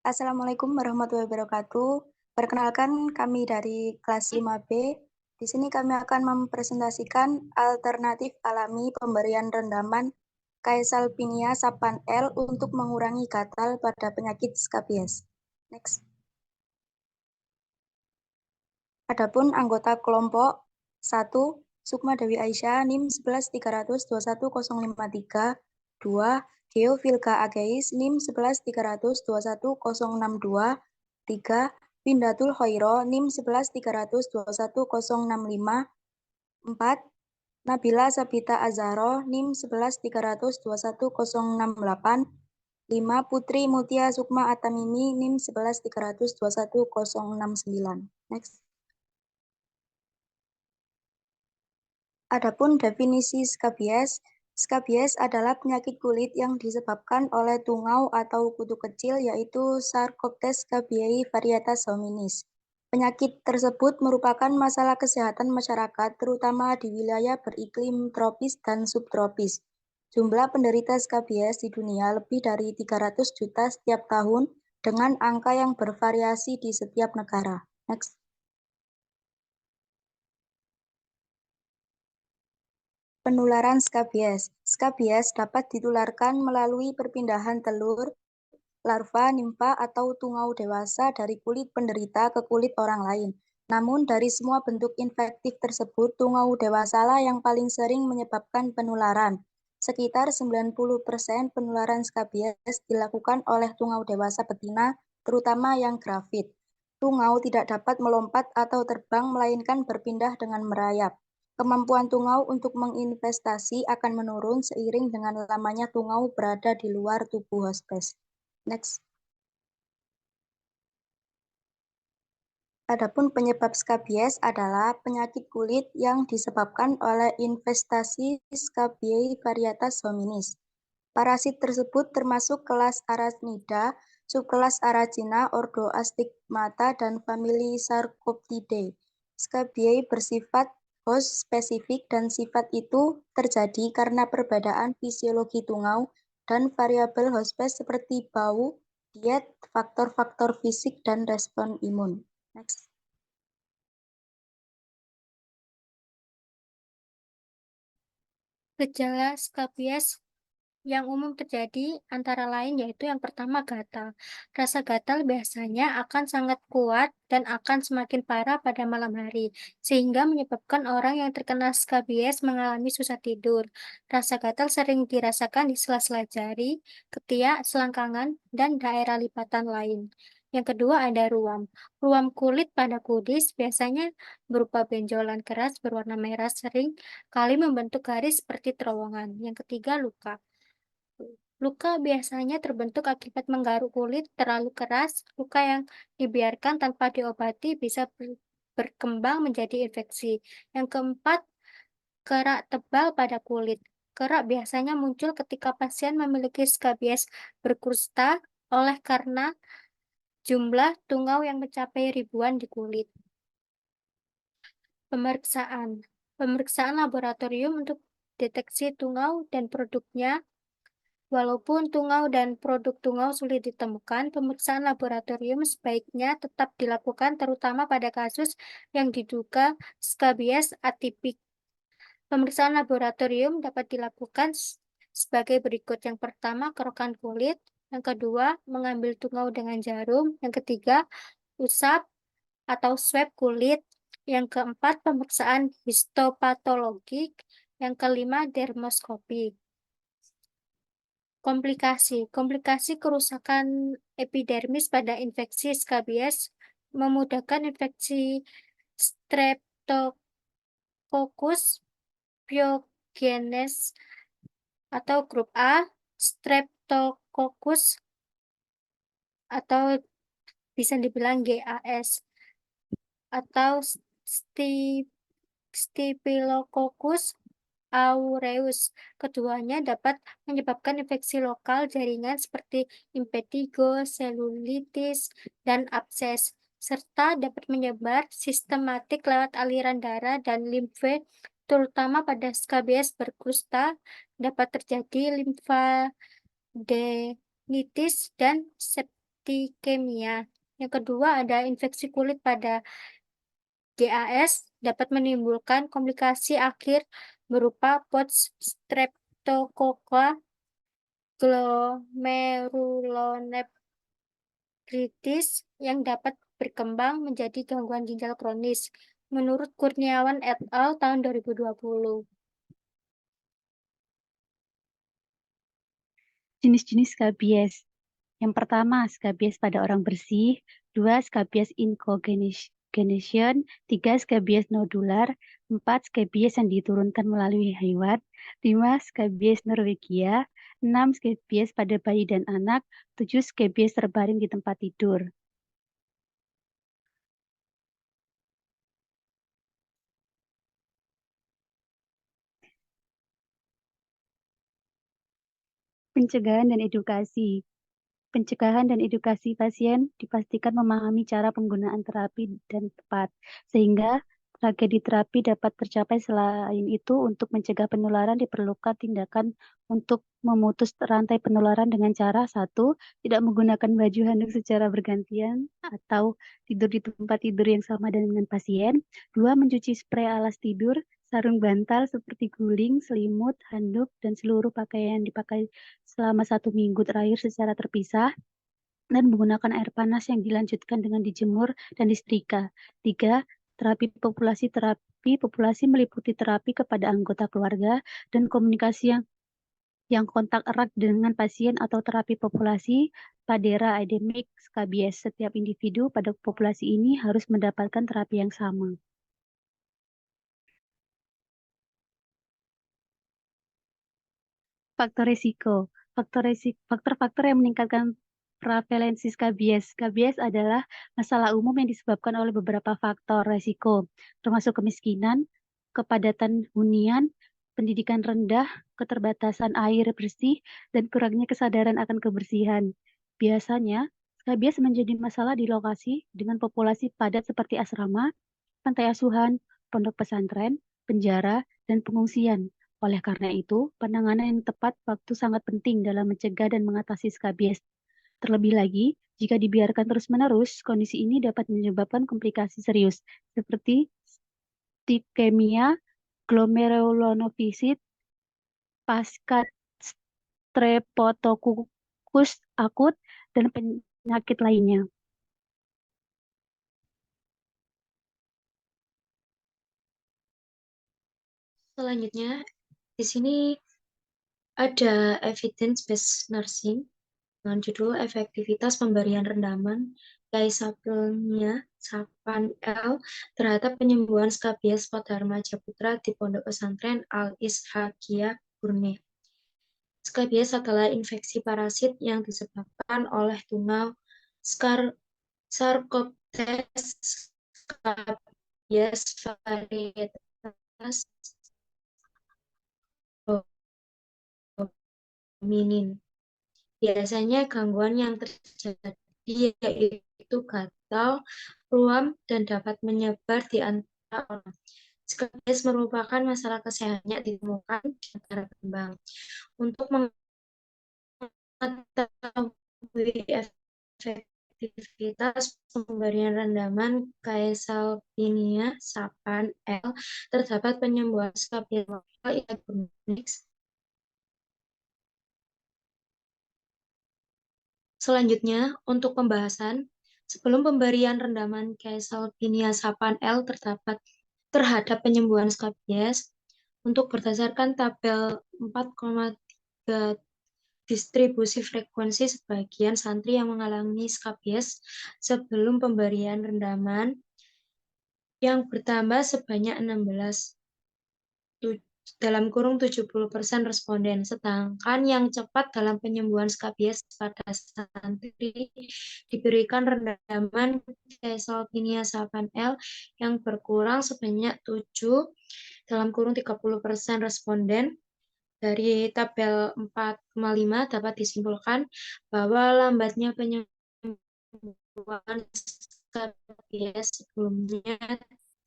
Assalamualaikum warahmatullahi wabarakatuh. Perkenalkan kami dari kelas 5B. Di sini kami akan mempresentasikan alternatif alami pemberian rendaman Caesalpinia Sapan L untuk mengurangi gatal pada penyakit skabies. Next. Adapun anggota kelompok 1, Sukma Dewi Aisyah, NIM 11.300.21053, 2, Geo Vilga Ageis, NIM 11.300.21062, 3, Windatul Khairo, NIM 11.300.21065, 4, Nabila Sabita Azharo, NIM 11.300.21068, 5, Putri Mutia Sukma Atamimi, NIM 11.300.21069. Next. Adapun definisi skabies, skabies adalah penyakit kulit yang disebabkan oleh tungau atau kutu kecil yaitu Sarcoptes scabiei varietas hominis. Penyakit tersebut merupakan masalah kesehatan masyarakat terutama di wilayah beriklim tropis dan subtropis. Jumlah penderita skabies di dunia lebih dari 300 juta setiap tahun dengan angka yang bervariasi di setiap negara. Next. Penularan skabies. Skabies dapat ditularkan melalui perpindahan telur, larva, nimfa, atau tungau dewasa dari kulit penderita ke kulit orang lain. Namun dari semua bentuk infektif tersebut, tungau dewasalah yang paling sering menyebabkan penularan. Sekitar 90% penularan skabies dilakukan oleh tungau dewasa betina, terutama yang gravid. Tungau tidak dapat melompat atau terbang melainkan berpindah dengan merayap. Kemampuan tungau untuk menginvestasi akan menurun seiring dengan lamanya tungau berada di luar tubuh hospes. Next. Adapun penyebab skabies adalah penyakit kulit yang disebabkan oleh infestasi Scabiei varietas hominis. Parasit tersebut termasuk kelas Arachnida, subkelas Aracina, ordo Astigmata, dan famili Sarcoptidae. Scabiei bersifat host spesifik dan sifat itu terjadi karena perbedaan fisiologi tungau dan variabel hospes seperti bau, diet, faktor-faktor fisik, dan respon imun. Next. Gejala skabies yang umum terjadi antara lain yaitu yang pertama gatal. Rasa gatal biasanya akan sangat kuat dan akan semakin parah pada malam hari, sehingga menyebabkan orang yang terkena skabies mengalami susah tidur. Rasa gatal sering dirasakan di sela-sela jari, ketiak, selangkangan, dan daerah lipatan lain. Yang kedua ada ruam. Ruam kulit pada kudis biasanya berupa benjolan keras berwarna merah sering kali membentuk garis seperti terowongan. Yang ketiga luka. Luka biasanya terbentuk akibat menggaruk kulit terlalu keras. Luka yang dibiarkan tanpa diobati bisa berkembang menjadi infeksi. Yang keempat, kerak tebal pada kulit. Kerak biasanya muncul ketika pasien memiliki skabies berkrusta oleh karena jumlah tungau yang mencapai ribuan di kulit. Pemeriksaan. Pemeriksaan laboratorium untuk deteksi tungau dan produknya. Walaupun tungau dan produk tungau sulit ditemukan, pemeriksaan laboratorium sebaiknya tetap dilakukan terutama pada kasus yang diduga skabies atipik. Pemeriksaan laboratorium dapat dilakukan sebagai berikut. Yang pertama, kerokan kulit. Yang kedua, mengambil tungau dengan jarum. Yang ketiga, usap atau swab kulit. Yang keempat, pemeriksaan histopatologik. Yang kelima, dermoskopi. Komplikasi kerusakan epidermis pada infeksi skabies memudahkan infeksi Streptococcus pyogenes atau grup A, Streptococcus atau bisa dibilang GAS atau Staphylococcus aureus. Keduanya dapat menyebabkan infeksi lokal jaringan seperti impetigo, selulitis, dan abses, serta dapat menyebar sistematik lewat aliran darah dan limfe, terutama pada skabies berkrusta, dapat terjadi limfadenitis dan septicemia. tikemia. Yang kedua ada infeksi kulit pada GAS dapat menimbulkan komplikasi akhir berupa Pots streptococcus glomerulonephrititis yang dapat berkembang menjadi gangguan ginjal kronis, menurut Kurniawan et al. Tahun 2020. Jenis-jenis skabies. Yang pertama, skabies pada orang bersih. 2, skabies incognation. 3, skabies nodular. 4, skabies yang diturunkan melalui hewan. 5, skabies Norwegia. 6, skabies pada bayi dan anak. 7, skabies terbaring di tempat tidur. Pencegahan dan edukasi. Pencegahan dan edukasi pasien dipastikan memahami cara penggunaan terapi dan tepat, sehingga tragedi terapi dapat tercapai. Selain itu, untuk mencegah penularan diperlukan tindakan untuk memutus rantai penularan dengan cara: 1, tidak menggunakan baju handuk secara bergantian atau tidur di tempat tidur yang sama dengan pasien. 2, mencuci spray alas tidur, sarung bantal seperti guling, selimut, handuk, dan seluruh pakaian yang dipakai selama 1 minggu terakhir secara terpisah, dan menggunakan air panas yang dilanjutkan dengan dijemur dan disetrika. 3, terapi populasi meliputi terapi kepada anggota keluarga dan komunikasi yang kontak erat dengan pasien, atau terapi populasi Padera endemik skabies. Setiap individu pada populasi ini harus mendapatkan terapi yang sama. Faktor risiko. Faktor-faktor yang meningkatkan prevalensi skabies. Skabies adalah masalah umum yang disebabkan oleh beberapa faktor risiko, termasuk kemiskinan, kepadatan hunian, pendidikan rendah, keterbatasan air bersih, dan kurangnya kesadaran akan kebersihan. Biasanya, skabies menjadi masalah di lokasi dengan populasi padat seperti asrama, pantai asuhan, pondok pesantren, penjara, dan pengungsian. Oleh karena itu, penanganan yang tepat waktu sangat penting dalam mencegah dan mengatasi skabies. Terlebih lagi, jika dibiarkan terus-menerus, kondisi ini dapat menyebabkan komplikasi serius, seperti tikemia, glomerulonephritis, pasca streptococcus akut, dan penyakit lainnya. Selanjutnya, di sini ada evidence-based nursing dengan judul efektivitas pemberian rendaman Caesalpinia Sapan L terhadap penyembuhan skabies pada remaja putra di Pondok Pesantren Al-Ishaqiyah, Brunei. Skabies adalah infeksi parasit yang disebabkan oleh tungau Sarcoptes scabies varietas hominin. Biasanya gangguan yang terjadi yaitu gatal, ruam, dan dapat menyebar di antara orang. Skabies merupakan masalah kesehatan yang ditemukan di negara berkembang. Untuk mengetahui efektivitas pemberian rendaman Caesalpinia Sapan L terdapat penyembuhan skabies lokal yang Selanjutnya, untuk pembahasan, sebelum pemberian rendaman Caesalpinia Sapan L terhadap penyembuhan skabies, untuk berdasarkan tabel 4,3 distribusi frekuensi sebagian santri yang mengalami skabies sebelum pemberian rendaman yang bertambah sebanyak 70% responden, sedangkan yang cepat dalam penyembuhan skabies pada santri diberikan rendaman Caesalpinia Sapan L yang berkurang sebanyak 30% responden. Dari tabel 4,5 dapat disimpulkan bahwa lambatnya penyembuhan skabies sebelumnya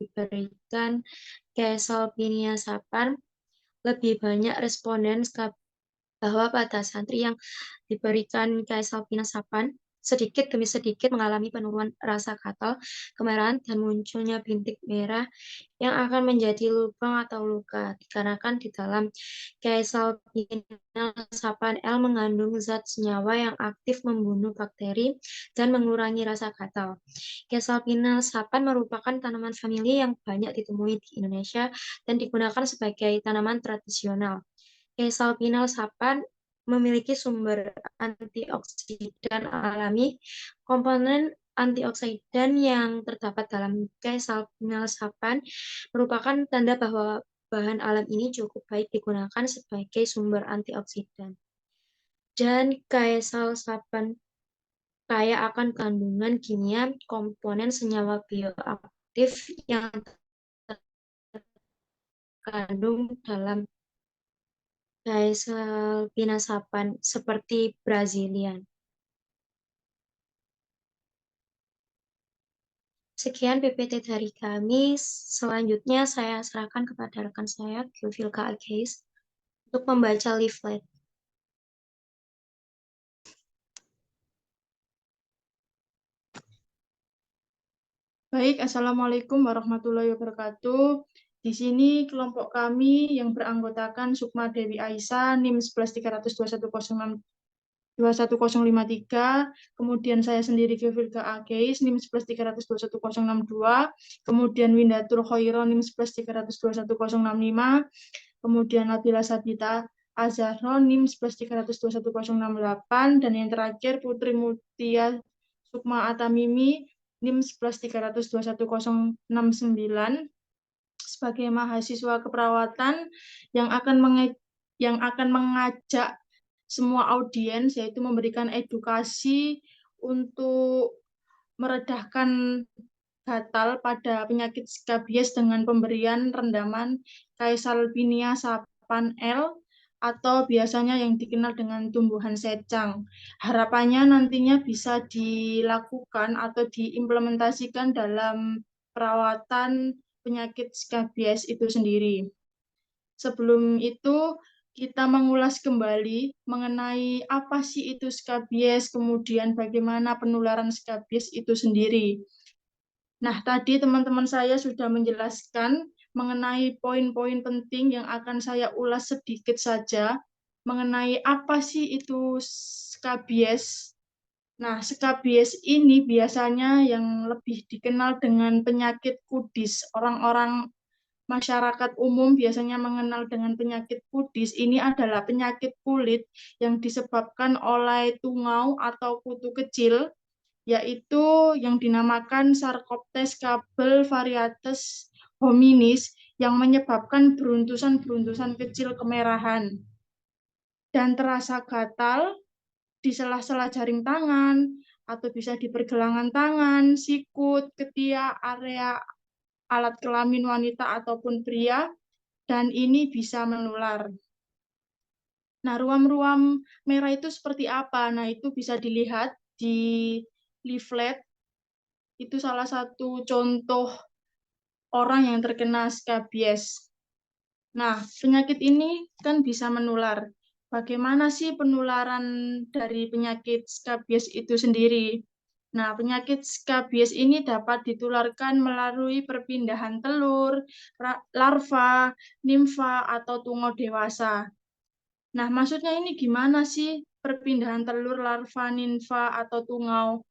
diberikan Caesalpinia Sapan, lebih banyak responden bahwa pada santri yang diberikan Caesalpinia Sapan sedikit demi sedikit mengalami penurunan rasa gatal, kemerahan, dan munculnya bintik merah yang akan menjadi lubang atau luka. Dikarenakan di dalam kesalpinasapan L mengandung zat senyawa yang aktif membunuh bakteri dan mengurangi rasa gatal. Kesalpinasapan merupakan tanaman famili yang banyak ditemui di Indonesia dan digunakan sebagai tanaman tradisional. Kesalpinasapan memiliki sumber antioksidan alami. Komponen antioksidan yang terdapat dalam kesalpinasapan merupakan tanda bahwa bahan alam ini cukup baik digunakan sebagai sumber antioksidan. Dan kesalsapan kaya akan kandungan kimia komponen senyawa bioaktif yang terkandung dalam kesalpinasapan seperti Brazilian. Sekian PPT dari kami. Selanjutnya saya serahkan kepada rekan saya, Geofilka Ageis, untuk membaca leaflet. Baik, Assalamualaikum warahmatullahi wabarakatuh. Di sini kelompok kami yang beranggotakan Sukma Dewi Aisyah, NIM 1130210553, kemudian saya sendiri Geofilka Ageis, NIM 11302162, kemudian Windatul Khoiro, NIM 11302165, kemudian Nabila Sabita Azahro, NIM 11302168, dan yang terakhir Putri Mutia Sukma Atamimi, NIM 11302169, sebagai mahasiswa keperawatan yang akan mengajak semua audiens, yaitu memberikan edukasi untuk meredahkan gatal pada penyakit skabies dengan pemberian rendaman Kesalpinasapan L atau biasanya yang dikenal dengan tumbuhan secang. Harapannya nantinya bisa dilakukan atau diimplementasikan dalam perawatan penyakit skabies itu sendiri. Sebelum itu, kita mengulas kembali mengenai apa sih itu skabies, kemudian bagaimana penularan skabies itu sendiri. Nah, tadi teman-teman saya sudah menjelaskan mengenai poin-poin penting yang akan saya ulas sedikit saja mengenai apa sih itu skabies. Nah, skabies ini biasanya yang lebih dikenal dengan penyakit kudis. Orang-orang masyarakat umum biasanya mengenal dengan penyakit kudis. Ini adalah penyakit kulit yang disebabkan oleh tungau atau kutu kecil, yaitu yang dinamakan Sarcoptes cabel variatus hominis, yang menyebabkan beruntusan-beruntusan kecil kemerahan dan terasa gatal di sela-sela jaring tangan, atau bisa di pergelangan tangan, sikut, ketiak, area alat kelamin wanita ataupun pria, dan ini bisa menular. Nah, ruam-ruam merah itu seperti apa? Nah, itu bisa dilihat di leaflet. Itu salah satu contoh orang yang terkena skabies. Nah, penyakit ini kan bisa menular. Bagaimana sih penularan dari penyakit skabies itu sendiri? Nah, penyakit skabies ini dapat ditularkan melalui perpindahan telur, larva, nimfa, atau tungau dewasa. Nah, maksudnya ini gimana sih perpindahan telur, larva, nimfa, atau tungau?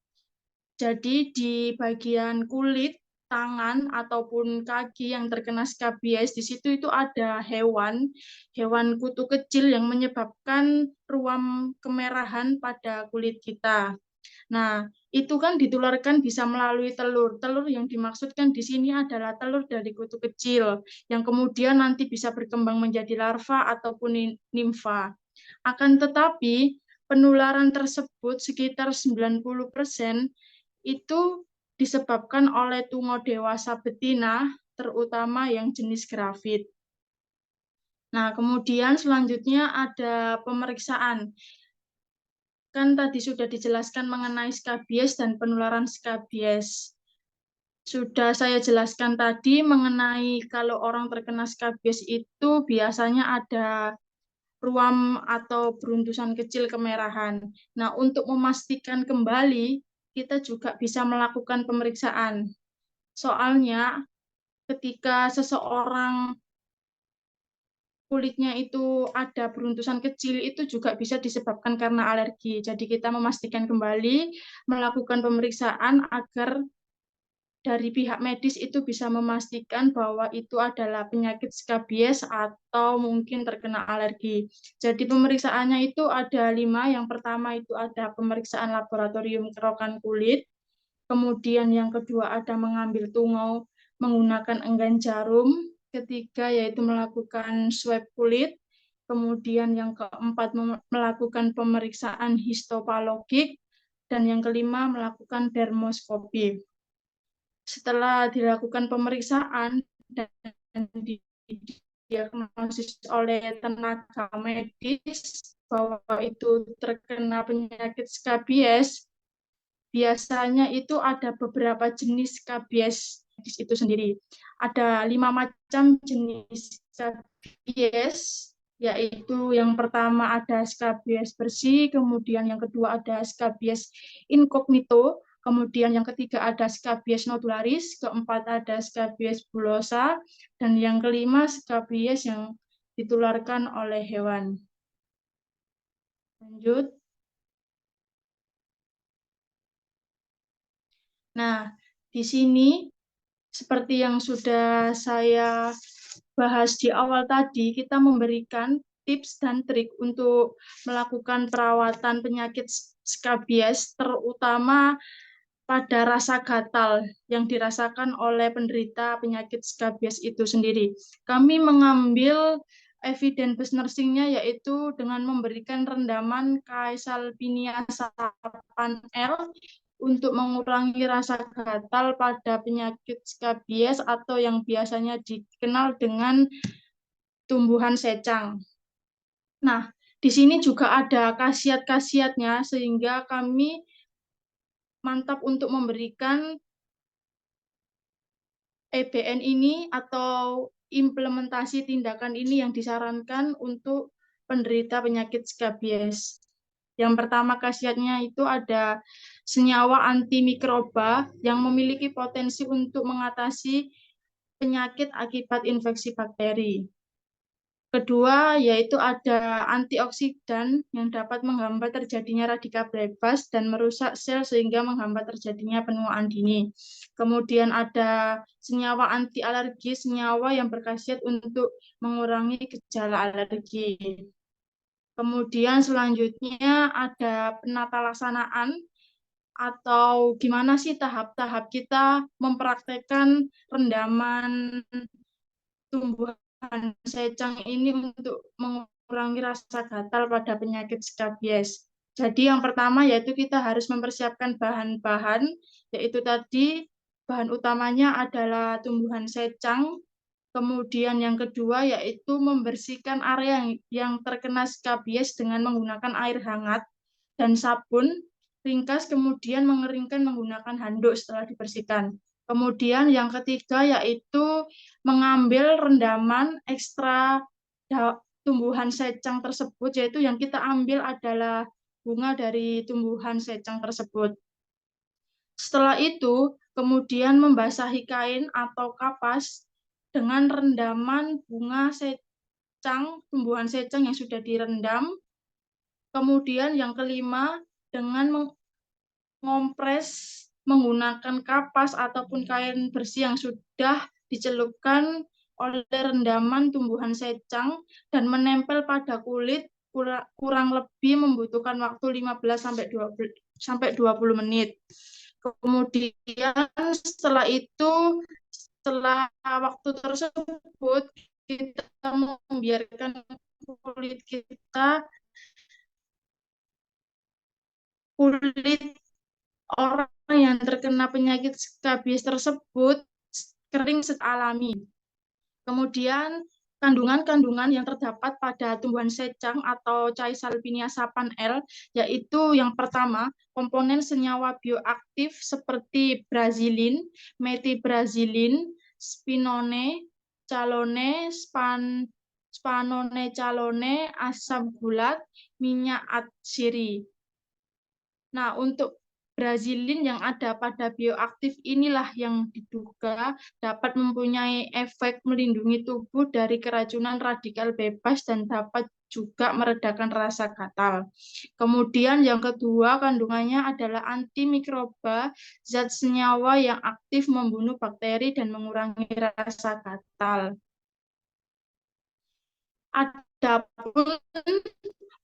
Jadi di bagian kulit, tangan, ataupun kaki yang terkena skabies, di situ itu ada hewan kutu kecil yang menyebabkan ruam kemerahan pada kulit kita. Nah, itu kan ditularkan bisa melalui telur. Telur yang dimaksudkan di sini adalah telur dari kutu kecil, yang kemudian nanti bisa berkembang menjadi larva ataupun nimfa. Akan tetapi, penularan tersebut sekitar 90% itu disebabkan oleh tungau dewasa betina, terutama yang jenis grafit. Nah, kemudian selanjutnya ada pemeriksaan. Kan tadi sudah dijelaskan mengenai skabies dan penularan skabies. Sudah saya jelaskan tadi mengenai kalau orang terkena skabies itu biasanya ada ruam atau beruntusan kecil kemerahan. Nah, untuk memastikan kembali, kita juga bisa melakukan pemeriksaan. Soalnya, ketika seseorang kulitnya itu ada beruntusan kecil, itu juga bisa disebabkan karena alergi. Jadi kita memastikan kembali, melakukan pemeriksaan agar dari pihak medis itu bisa memastikan bahwa itu adalah penyakit skabies atau mungkin terkena alergi. Jadi pemeriksaannya itu ada 5. Yang pertama itu ada pemeriksaan laboratorium kerokan kulit. Kemudian yang kedua ada mengambil tungau menggunakan enggan jarum. Ketiga yaitu melakukan swab kulit. Kemudian yang keempat melakukan pemeriksaan histopatologik. Dan yang kelima melakukan dermoskopi. Setelah dilakukan pemeriksaan dan didiagnosis oleh tenaga medis bahwa itu terkena penyakit skabies, biasanya itu ada beberapa jenis skabies itu sendiri. Ada 5 macam jenis skabies, yaitu yang pertama ada skabies bersih, kemudian yang kedua ada skabies incognito, kemudian yang ketiga ada skabies nodularis, keempat ada skabies bullosa, dan yang kelima skabies yang ditularkan oleh hewan. Lanjut. Nah, di sini seperti yang sudah saya bahas di awal tadi, kita memberikan tips dan trik untuk melakukan perawatan penyakit skabies, terutama pada rasa gatal yang dirasakan oleh penderita penyakit skabies itu sendiri. Kami mengambil evidence nursing-nya yaitu dengan memberikan rendaman Caesalpinia sapan L untuk mengurangi rasa gatal pada penyakit skabies atau yang biasanya dikenal dengan tumbuhan secang. Nah, di sini juga ada khasiat-khasiatnya sehingga kami mantap untuk memberikan EBN ini atau implementasi tindakan ini yang disarankan untuk penderita penyakit skabies. Yang pertama khasiatnya itu ada senyawa antimikroba yang memiliki potensi untuk mengatasi penyakit akibat infeksi bakteri. Kedua, yaitu ada antioksidan yang dapat menghambat terjadinya radikal bebas dan merusak sel sehingga menghambat terjadinya penuaan dini. Kemudian ada senyawa anti alergi, senyawa yang berkhasiat untuk mengurangi gejala alergi. Kemudian selanjutnya ada penata laksanaan atau gimana sih tahap-tahap kita mempraktekkan rendaman tumbuhan secang ini untuk mengurangi rasa gatal pada penyakit skabies. Jadi yang pertama yaitu kita harus mempersiapkan bahan-bahan, yaitu tadi bahan utamanya adalah tumbuhan secang. Kemudian yang kedua yaitu membersihkan area yang terkena skabies dengan menggunakan air hangat dan sabun. Ringkas kemudian mengeringkan menggunakan handuk setelah dibersihkan. Kemudian yang ketiga yaitu mengambil rendaman ekstra tumbuhan secang tersebut, yaitu yang kita ambil adalah bunga dari tumbuhan secang tersebut. Setelah itu, kemudian membasahi kain atau kapas dengan rendaman bunga secang, tumbuhan secang yang sudah direndam. Kemudian yang kelima, dengan mengompres menggunakan kapas ataupun kain bersih yang sudah dicelupkan oleh rendaman tumbuhan secang dan menempel pada kulit kurang lebih membutuhkan waktu 15 sampai 20 menit. Kemudian setelah itu, setelah waktu tersebut, kita membiarkan kulit orang yang terkena penyakit skabies tersebut kering secara alami. Kemudian kandungan-kandungan yang terdapat pada tumbuhan secang atau Caesalpinia sapan L, yaitu yang pertama, komponen senyawa bioaktif seperti brazilin, metibrazilin, spinone, calone, spanone calone, asam gulat, minyak atsiri. Nah, untuk Brazilin yang ada pada bioaktif inilah yang diduga dapat mempunyai efek melindungi tubuh dari keracunan radikal bebas dan dapat juga meredakan rasa gatal. Kemudian yang kedua kandungannya adalah antimikroba, zat senyawa yang aktif membunuh bakteri dan mengurangi rasa gatal. Adapun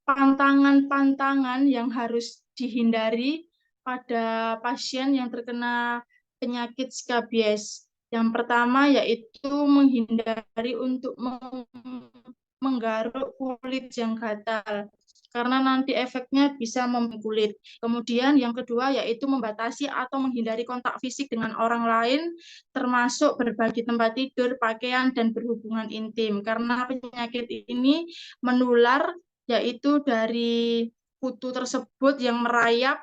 pantangan-pantangan yang harus dihindari pada pasien yang terkena penyakit skabies. Yang pertama yaitu menghindari untuk menggaruk kulit yang gatal, karena nanti efeknya bisa membunuh kulit. Kemudian yang kedua yaitu membatasi atau menghindari kontak fisik dengan orang lain, termasuk berbagi tempat tidur, pakaian, dan berhubungan intim. Karena penyakit ini menular yaitu dari kutu tersebut yang merayap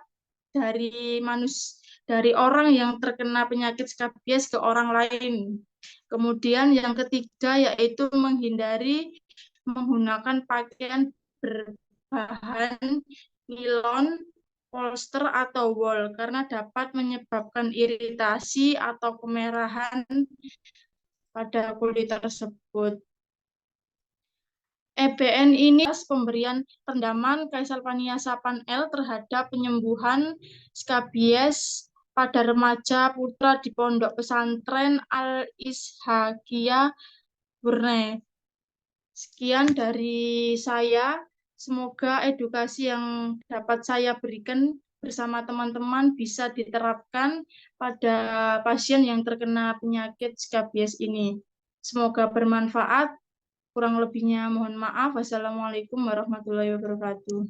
dari orang yang terkena penyakit skabies ke orang lain. Kemudian yang ketiga yaitu menghindari menggunakan pakaian berbahan nilon, polster, atau wol karena dapat menyebabkan iritasi atau kemerahan pada kulit tersebut. EBN ini pemberian rendaman Caesalpania-Sapan L terhadap penyembuhan skabies pada remaja putra di Pondok Pesantren Al-Ishaqiyah Brunei. Sekian dari saya. Semoga edukasi yang dapat saya berikan bersama teman-teman bisa diterapkan pada pasien yang terkena penyakit skabies ini. Semoga bermanfaat. Kurang lebihnya mohon maaf. Wassalamualaikum warahmatullahi wabarakatuh.